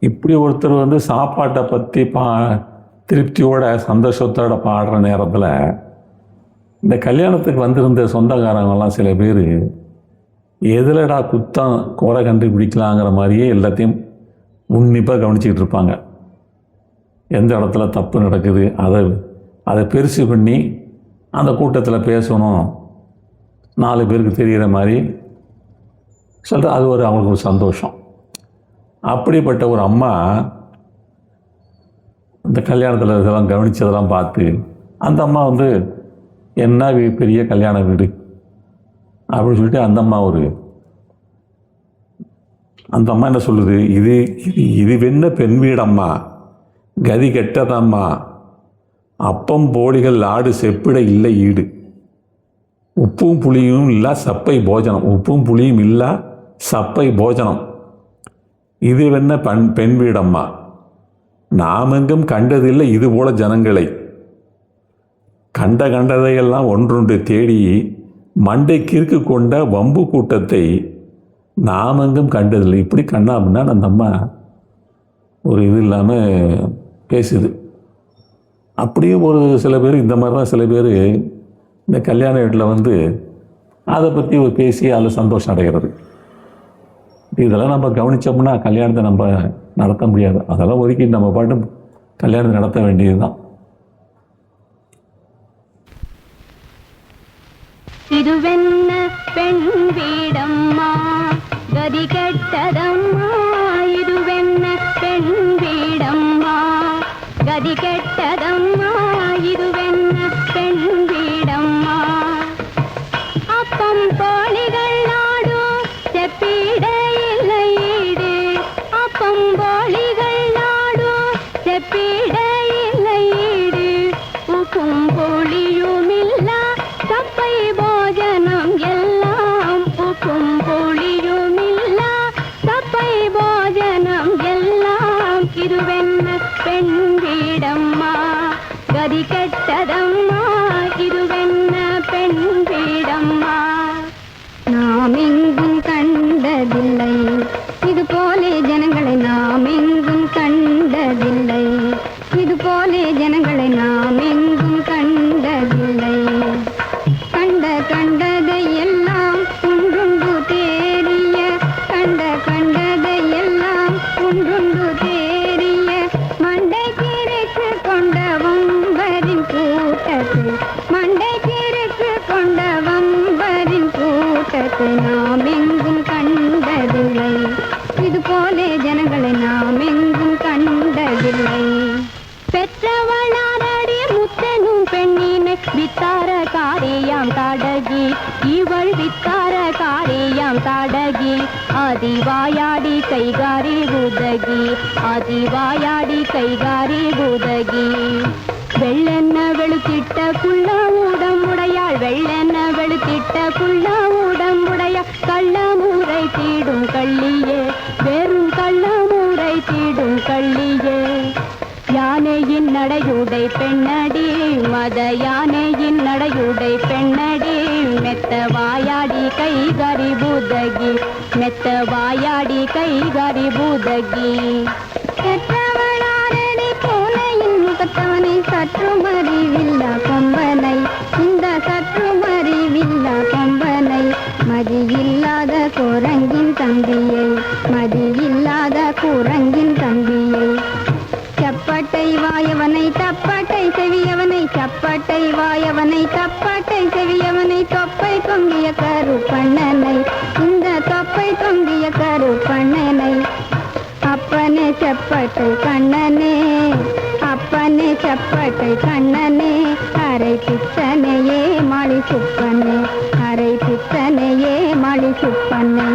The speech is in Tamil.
இப்படி ஒருத்தர் வந்து சாப்பாட்டை பற்றி திருப்தியோட சந்தோஷத்தோட பாடுற நேரத்தில் இந்த கல்யாணத்துக்கு வந்திருந்த சொந்தக்காரங்கெல்லாம் சில பேர் எதிலடா குத்தம் குறை கண்டுபிடிக்கலாங்கிற மாதிரியே எல்லாத்தையும் உன்னிப்பாக கவனிச்சிக்கிட்டு இருப்பாங்க. எந்த இடத்துல தப்பு நடக்குது அதை பெருசு பண்ணி அந்த கூட்டத்தில் பேசணும், 4 பேருக்கு தெரிகிற மாதிரி சொல்கிற அது அவங்களுக்கு ஒரு சந்தோஷம். அப்படிப்பட்ட ஒரு அம்மா இந்த கல்யாணத்தில் இதெல்லாம் கவனித்ததெல்லாம் பார்த்து அந்த அம்மா வந்து என்ன பெரிய கல்யாண வீடு அப்படின்னு சொல்லிட்டு அந்த அம்மா என்ன சொல்லுது, இது என்ன பெண் வீடம்மா, கதி கெட்டதம்மா, அப்பம் போலிகள் ஆடு செப்பிட இல்லை ஈடு, உப்பும் புளியும் இல்லா சப்பை போஜனம், உப்பும் புளியும் இல்லா சப்பை போஜனம், இது என்ன பெண் வீடம்மா, நாமெங்கும் கண்டதில்லை இது போல ஜனங்களை, கண்டதையெல்லாம் ஒன்றொன்று தேடி மண்டை கிறுக்கு கொண்ட வம்பு கூட்டத்தை நாமெங்கும் கண்டதில்லை. இப்படி கண்ணா அப்படின்னா அந்த அம்மா ஒரு இது இல்லாமல் பேசுது. அப்படியே ஒரு சில பேர் இந்த மாதிரி தான் சில பேர் இந்த கல்யாண வீட்டில் வந்து அதை பற்றி பேசி அதில் சந்தோஷம் அடைகிறது. இதெல்லாம் நம்ம கவனித்தோம்னா கல்யாணத்தை நம்ம நடத்த முடியாது. அதெல்லாம் ஒதுக்கி நம்ம பாட்டு கல்யாணத்தை நடத்த வேண்டியது தான். இதுவென்ன பெண் வீடம்மா, கதி கெட்டதம்மா, இதுவென்ன பெண் வீடம்மா, கதி கெட்டதம்மா, இதுவென்ன பெண் வீடம்மா, அப்பம் போலிகள் நாடும் செப்பிட இல்லை ஈடு, அப்பம் போலிகள் நாடும் செப்பிட இல்லை ஈடு, உப்பும் புளியும் இல்லா சப்பை போஜனம் எல்லாம், உப்பும் புளியும் இல்லா சப்பை போஜனம் எல்லாம், இதுவென்ன பெண் வீடம்மா, கதி கெட்டதம்மா, இதுவென்ன பெண் வீடம்மா. நாம் எங்கும் கண்டதில்லை இது போலே ஜனங்களை, நாம் எங்கும் கண்டதில்லை இது போலே ஜனங்களை, நாம் எங்கும் கண்டதில்லை, கண்டதை எல்லாம் ஒன்றுண்டு தேறிய, கண்டதை எல்லாம் ஒன்றுண்டு தேறிய, மண்டை கிறுக்கு கொண்ட வம்பரின் கூட்டத்தை, மண்டை கிறுக்கு கொண்ட வம்பரின் கூட்டத்தை நாம் எங்கும் கண்டதில்லை இது போலே ஜனங்களை, நாம் எங்கும் கண்டதில்லை. பெற்றவளாரடி முத்தனும் பெண்ணினை வித்தார காரியாம் தாடகி, இவள் வித்தார காரியாம் தாடகி, ஆதிவாயாடி கைகாரி பூதகி, ஆதிவாயாடி கைகாரி பூதகி, வெள்ளென்ன வெளுத்திட்ட குள்ள ஊடமுடையாள், வெள்ளென்ன வெளுத்திட்ட குள்ள ஊடமுடையாள், கள்ளமூரை தீடும் கள்ளியே, வெறும் கள்ளமூரை தீடும் கள்ளியே, யானையின் நடையுடை பெண்ணடி, மத யானையின் நடையுடை பெண்ணடி, மெத்த வாயாடி கைகாரி பூதகி, மெத்த வாயாடி கைகாரி பூதகி, பெற்றவளாரடி பூனையின் முகத்தவனை, சற்றும் அறிவில்லா கொம்பனை, இந்த சற்றும் அறிவில்லா கொம்பனை, மதியில்லாத குரங்கின் தம்பியை, மதியில்லாத குரங்கின் தம்பியை, சப்பட்டை வாயவனை தப்பட்டை செவியவனை, சப்பட்டை வாயவனை தப்பட்டை செவியவனை, தொப்பை தொங்கிய கருப்பண்ணனை, இந்த தொப்பை தொங்கிய கருப்பண்ணனை, அப்பனே செப்பட்டை கண்ணனே, அப்பனே செப்பட்டை கண்ணனே, அரை பித்தனையே மாளி சுப்பனே, அரை பித்தனையே மாளி சுப்பனே.